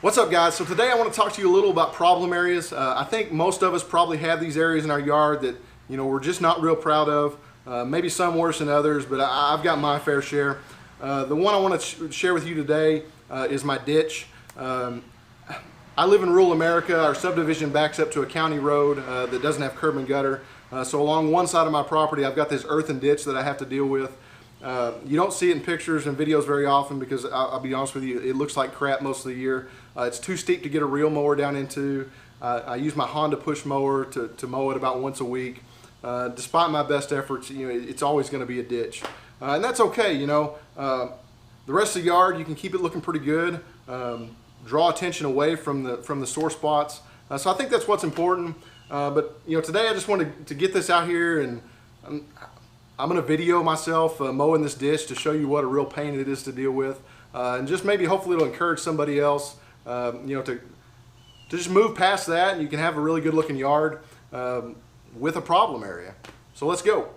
What's up, guys? So today I want to talk to you a little about problem areas. I think most of us probably have these areas in our yard that we're just not real proud of. Maybe some worse than others, but I've got my fair share. The one I want to share with you today is my ditch. I live in rural America. Our subdivision backs up to a county road that doesn't have curb and gutter. So along one side of my property, I've got this earthen ditch that I have to deal with. You don't see it in pictures and videos very often because I'll be honest with you, it looks like crap most of the year. It's too steep to get a real mower down into. I use my Honda push mower to mow it about once a week. Despite my best efforts, it's always going to be a ditch. And that's okay, The rest of the yard, you can keep it looking pretty good. Draw attention away from the sore spots. So I think that's what's important. But today I just wanted to get this out here, and I'm going to video myself mowing this ditch to show you what a real pain it is to deal with, and just maybe hopefully it'll encourage somebody else, to just move past that, and you can have a really good looking yard with a problem area. So let's go.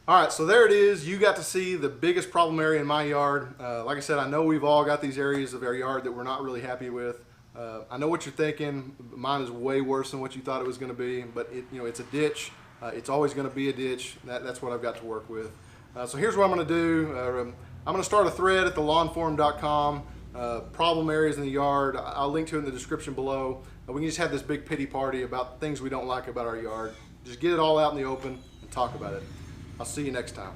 All right, so there it is. You got to see the biggest problem area in my yard. Like I said, I know we've all got these areas of our yard that we're not really happy with. I know what you're thinking. Mine is way worse than what you thought it was going to be, but it's a ditch. It's always going to be a ditch. That's what I've got to work with. So here's what I'm going to do. I'm going to start a thread at thelawnforum.com. Problem areas in the yard. I'll link to it in the description below. We can just have this big pity party about things we don't like about our yard. Just get it all out in the open and talk about it. I'll see you next time.